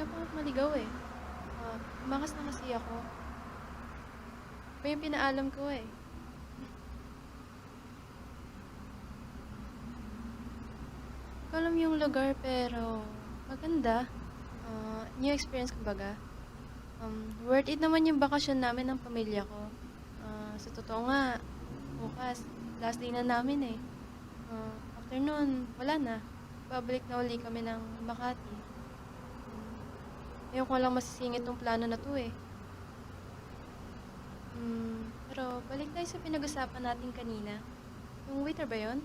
Kaya pa ako maligaw eh. Tumakas na kasi ako. Pa yung pinaalam ko eh. Hindi ko alam yung lugar pero maganda. New experience kumbaga. Worth it naman yung bakasyon namin ng pamilya ko. Sa totoo nga, bukas, last day na namin eh. After nun, wala na. Babalik na uli kami ng Makati. Ngayon ko lang masisingit tong plano na to eh. Pero balik tayo sa pinag-usapan natin kanina. Yung waiter ba yun?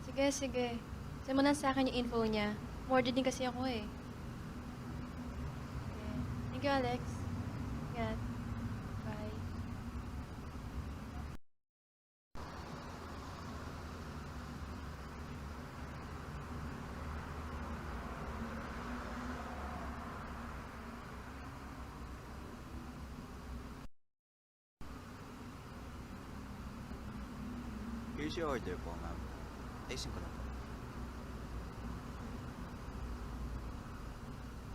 Sige, sige. Send mo na sa akin yung info niya. More din kasi ako eh. Okay. Thank you, Alex. Ingat. Bye. Here's your order po, ma'am. Ayusin ko lang po.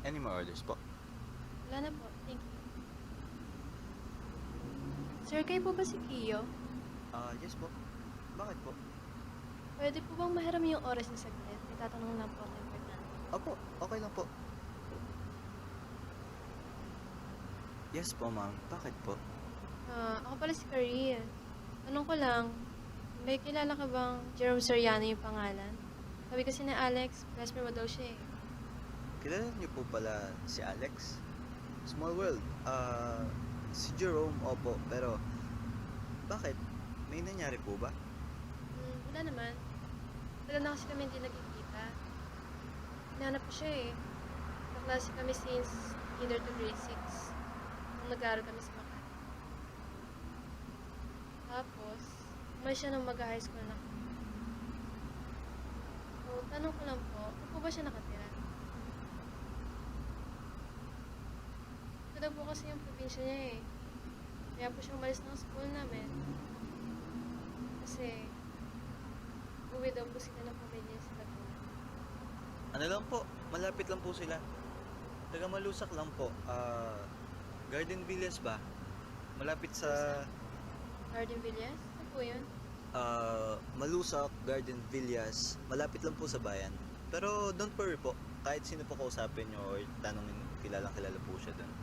Any more orders po? Wala na po. Thank you. Sir, kayo po ba si Kiyo? Yes po. Bakit po? Pwede po bang mahiram yung oras niya saglit? May tatanong lang po ako importante. Opo, okay lang po. Yes po, ma'am. Bakit po? Ako pala si Karil. Tanong ko lang, may kilala ka bang Jerome Soriano yung pangalan? Sabi kasi na Alex, best friend mo daw siya eh. Kilala niyo po pala si Alex? Small world. Si Jerome, opo. Pero, bakit? May nangyari po ba? Wala naman. Wala na kasi kami hindi nagkikita. Hinahanap ko siya eh. Kaklase kami since kinder to grade 6. Nung nag-aaral kami sa Makati. Tapos, umalis siya nung mag-high school na kami. So, tanong ko lang po, saan po ba siya nakatira? Ito daw po kasi yung probinsya niya eh. Kaya po siya umalis ng school namin. Kasi, uwi daw po sila ng pamilya niya sa Laguna. Ano lang po, malapit lang po sila. Taga Malusak lang po. Garden Villas ba? Malapit sa Garden Villas? Ano po yun? Malusak, Garden Villas. Malapit lang po sa bayan. Pero don't worry po, kahit sino po kausapin nyo or tanongin, kilala po siya doon.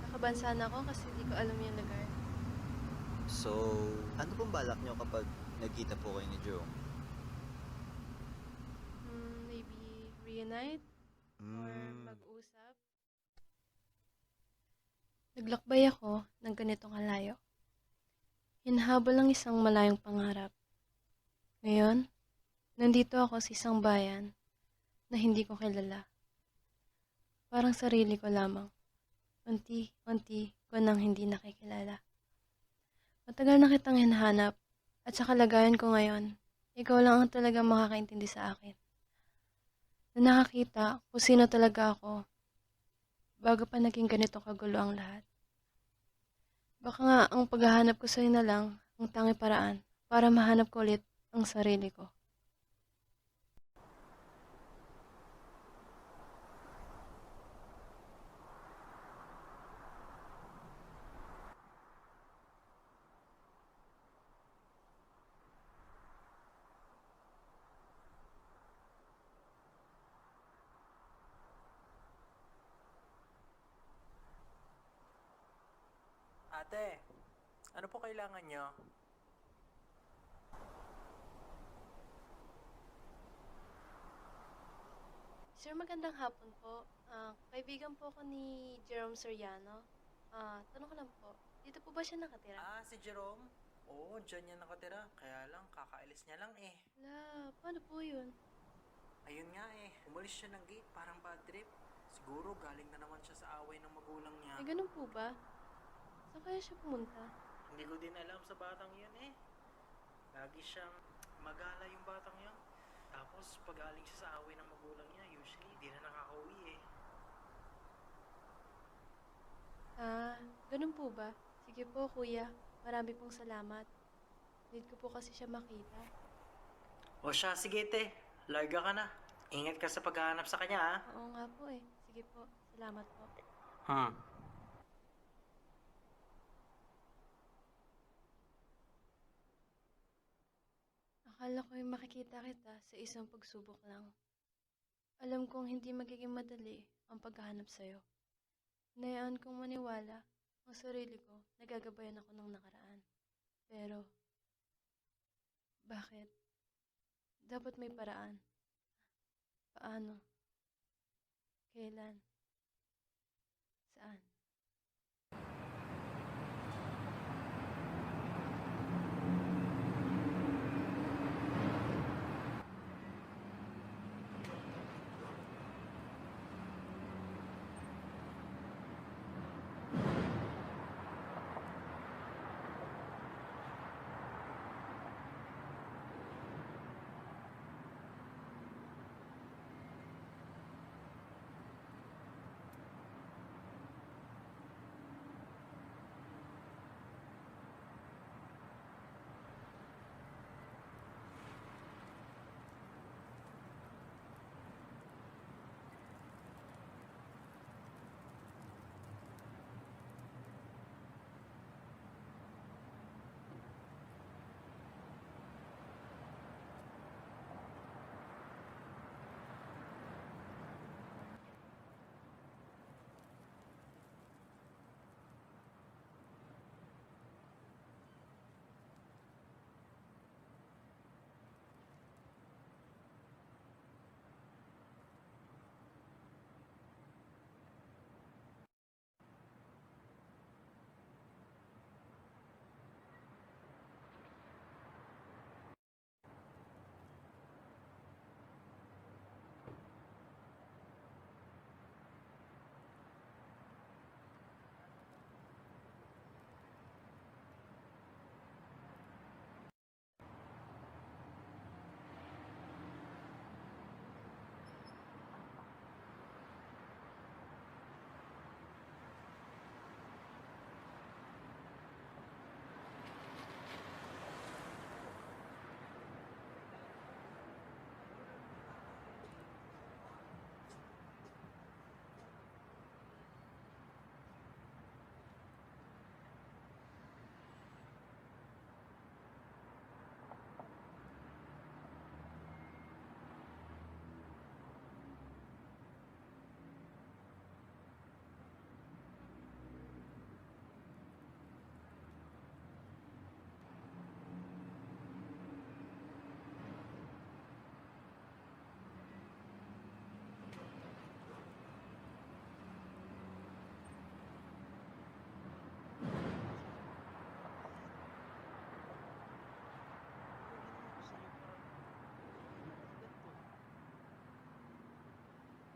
Nakabansa na ako kasi di ko alam yung lugar. So, ano pong balak nyo kapag nagkita po kayo ni Jerome? Maybe reunite? Or Hmm, mag-usap? Naglakbay ako ng ganitong kalayo. Hinahabol ang isang malayong pangarap. Ngayon, nandito ako sa isang bayan na hindi ko kilala. Parang sarili ko lamang. Unti-unti ko nang hindi nakikilala. Matagal na kitang hinahanap at sa kalagayan ko ngayon, ikaw lang ang talagang makakaintindi sa akin. Na nakakita kung sino talaga ako bago pa naging ganito kagulo ang lahat. Baka nga ang paghahanap ko sa'yo na lang ang tanging paraan para mahanap ko ulit ang sarili ko. Ate, ano po kailangan nyo? Sir, magandang hapon po. Kaibigan po ako ni Jerome Soriano. Tanong ko lang po, dito po ba siya nakatira? Si Jerome? Oo, dyan niya nakatira. Kaya lang, kakaalis niya lang eh. Paano po yun? Ayun nga eh, umalis siya ng gate, parang bad trip. Siguro galing na naman siya sa away ng magulang niya. Ay, ganun po ba? Saan kaya siya pumunta? Hindi ko din alam sa batang yan eh. Lagi siyang magala yung batang yan. Tapos pag galing siya sa away ng magulang niya, usually di na nakakauwi eh. Ganun po ba? Sige po, kuya. Marami pong salamat. Need ko po kasi siya makita. O siya, sige te. Larga ka na. Ingat ka sa paghahanap sa kanya ha. Oo nga po eh. Sige po. Salamat po. Hmm. Akala ko yung makikita kita sa isang pagsubok lang. Alam kong hindi magiging madali ang paghahanap sa'yo. Hinayaan kong maniwala ang sarili ko na gagabayan ako ng nakaraan. Pero, bakit? Dapat may paraan. Paano? Kailan? Saan?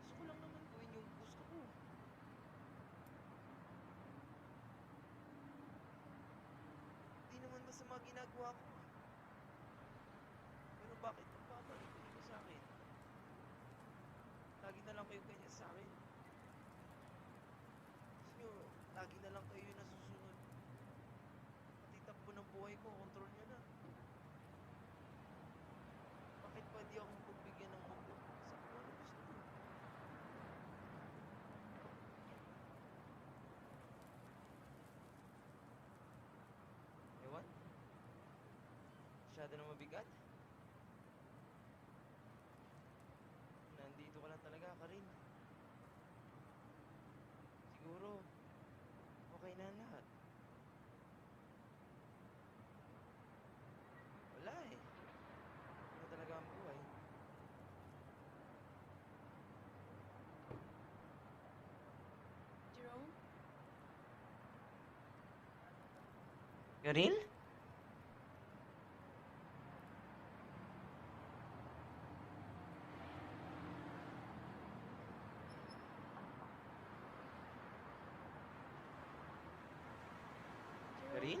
Gusto ko lang naman gawin yung gusto ko. Hindi naman masama ginagawa ko. Pero bakit ang babalik kayo sa akin? Lagi na lang kayo ganyan sa akin. Gusto nyo, lagi na lang kayo yung nasusunod. Pati takbo ng buhay ko, control nyo na. Bakit pwede akong pagbigyan ng mundo sa kung ano gusto ko? Ewan? Masyado na mabigat? Nandito ka lang talaga, Karin. Siguro, okay na ang lahat. Wala eh. Ano talaga ang buhay? Jerome? Karin? Jerome? Karin?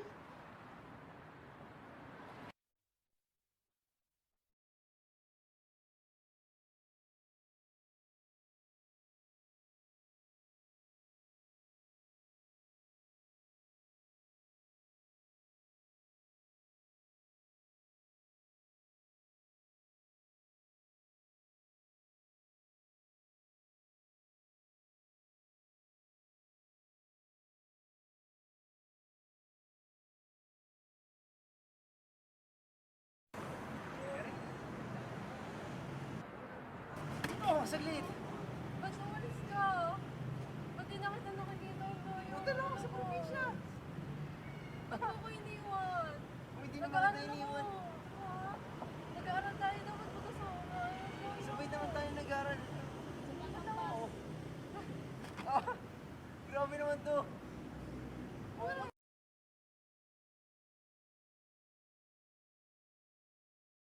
saglit. Ba't umalis ka? Ba't di na kita nakikita tayo? Punta lang ako sa probinsya. Ba't mo ko iniwan? Kung hindi naman Nag-aaral tayo ako. iniwan. Ha? Nag-aaral tayo dapat punta sa ulan. Sabay naman tayo nag-aaral. Sabay naman. Ah, grabe naman to.